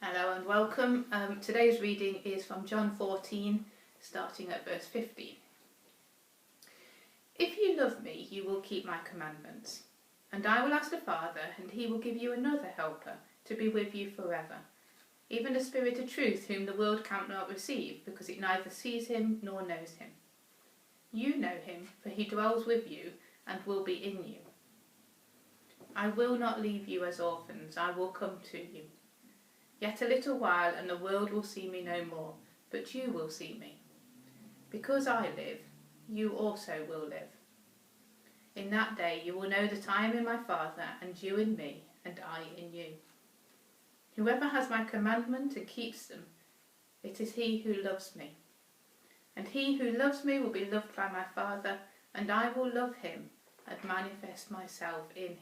Hello and welcome. Today's reading is from John 14, starting at verse 15. If you love me, you will keep my commandments, and I will ask the Father, and he will give you another helper to be with you forever, even the Spirit of truth, whom the world cannot receive, because it neither sees him nor knows him. You know him, for he dwells with you and will be in you. I will not leave you as orphans, I will come to you. Yet a little while, and the world will see me no more, but you will see me. Because I live, you also will live. In that day you will know that I am in my Father, and you in me, and I in you. Whoever has my commandment and keeps them, it is he who loves me. And he who loves me will be loved by my Father, and I will love him and manifest myself in him.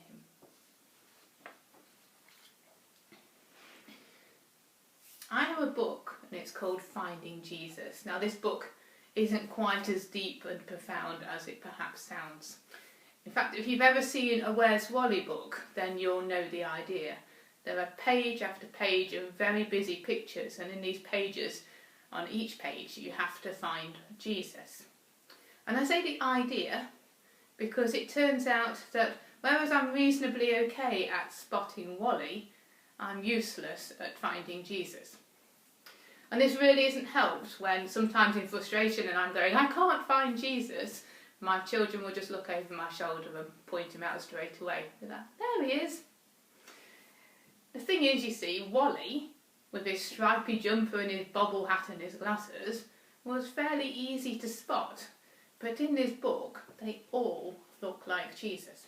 I have a book and it's called Finding Jesus. Now this book isn't quite as deep and profound as it perhaps sounds. In fact, if you've ever seen a Where's Wally book, then you'll know the idea. There are page after page of very busy pictures, and in these pages, on each page, you have to find Jesus. And I say the idea because it turns out that whereas I'm reasonably okay at spotting Wally, I'm useless at finding Jesus. And this really isn't helped when sometimes in frustration and I'm going, I can't find Jesus, my children will just look over my shoulder and point him out straight away. They're like, there he is. The thing is, you see, Wally, with his stripy jumper and his bobble hat and his glasses, was fairly easy to spot. But in this book, they all look like Jesus.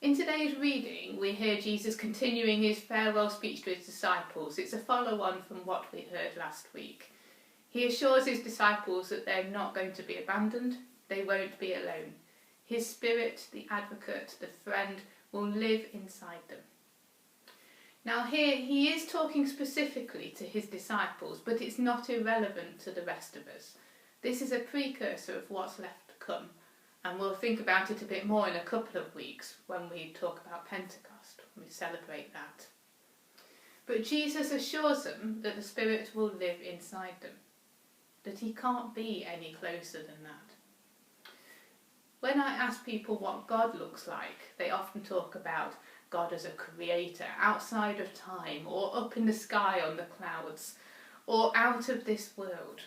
In today's reading, we hear Jesus continuing his farewell speech to his disciples. It's a follow-on from what we heard last week. He assures his disciples that they're not going to be abandoned, they won't be alone. His Spirit, the advocate, the friend, will live inside them. Now here, he is talking specifically to his disciples, but it's not irrelevant to the rest of us. This is a precursor of what's left to come. And we'll think about it a bit more in a couple of weeks when we talk about Pentecost, when we celebrate that. But Jesus assures them that the Spirit will live inside them, that he can't be any closer than that. When I ask people what God looks like, they often talk about God as a creator, outside of time, or up in the sky on the clouds, or out of this world.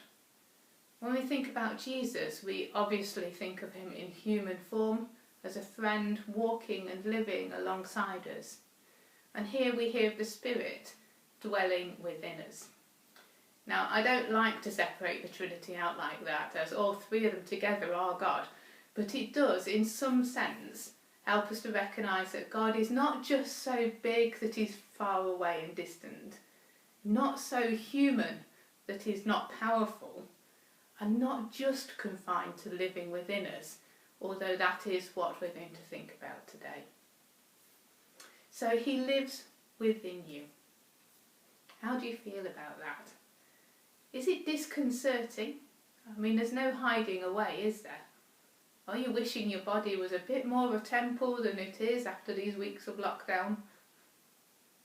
When we think about Jesus, we obviously think of him in human form, as a friend walking and living alongside us. And here we hear of the Spirit dwelling within us. Now, I don't like to separate the Trinity out like that, as all three of them together are God, but it does, in some sense, help us to recognise that God is not just so big that he's far away and distant, not so human that he's not powerful, and not just confined to living within us, although that is what we're going to think about today. So he lives within you. How do you feel about that? Is it disconcerting? I mean, there's no hiding away, is there? Are you wishing your body was a bit more of a temple than it is after these weeks of lockdown?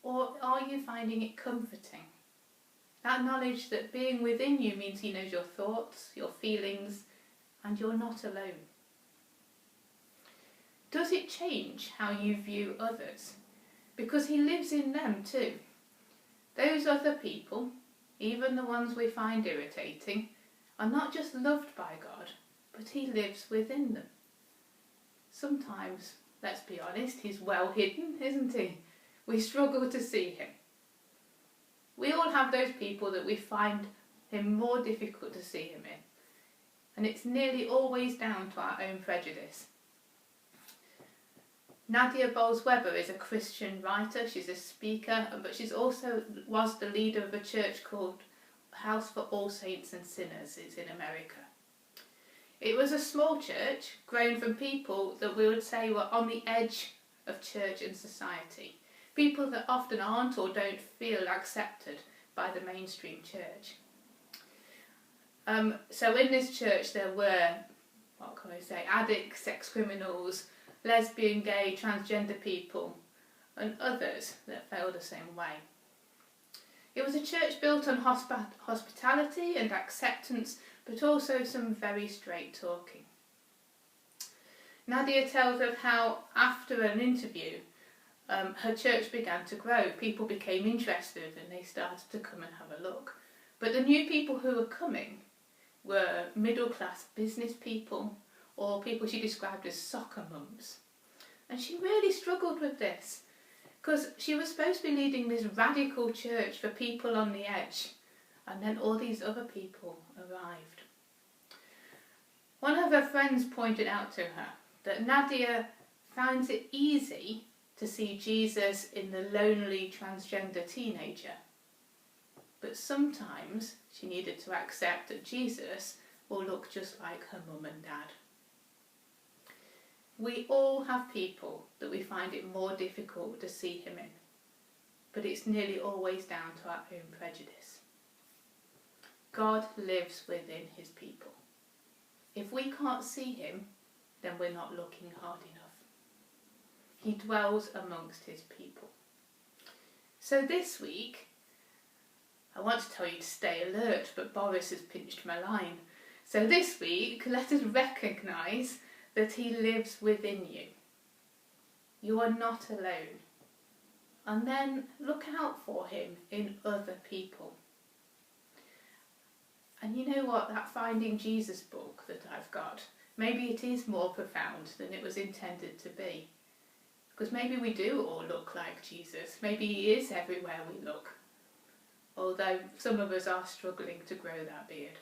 Or are you finding it comforting? That knowledge that being within you means he knows your thoughts, your feelings, and you're not alone. Does it change how you view others? Because he lives in them too. Those other people, even the ones we find irritating, are not just loved by God, but he lives within them. Sometimes, let's be honest, he's well hidden, isn't he? We struggle to see him. We all have those people that we find him more difficult to see him in. And it's nearly always down to our own prejudice. Nadia Bolz-Weber is a Christian writer, she's a speaker, but she's also was the leader of a church called House for All Saints and Sinners. It's in America. It was a small church, grown from people that we would say were on the edge of church and society. People that often aren't or don't feel accepted by the mainstream church. So in this church there were, addicts, sex criminals, lesbian, gay, transgender people, and others that felt the same way. It was a church built on hospitality and acceptance, but also some very straight talking. Nadia tells of how after an interview, her church began to grow. People became interested and they started to come and have a look. But the new people who were coming were middle-class business people, or people she described as soccer mums. And she really struggled with this, because she was supposed to be leading this radical church for people on the edge, and then all these other people arrived. One of her friends pointed out to her that Nadia finds it easy to see Jesus in the lonely transgender teenager, but sometimes she needed to accept that Jesus will look just like her mum and dad. We all have people that we find it more difficult to see him in, but it's nearly always down to our own prejudice. God lives within his people. If we can't see him, then we're not looking hard enough. He dwells amongst his people. So this week, I want to tell you to stay alert, but Boris has pinched my line. So this week, let us recognise that he lives within you. You are not alone. And then look out for him in other people. And you know what, that Finding Jesus book that I've got, maybe it is more profound than it was intended to be. Because maybe we do all look like Jesus. Maybe he is everywhere we look. Although some of us are struggling to grow that beard.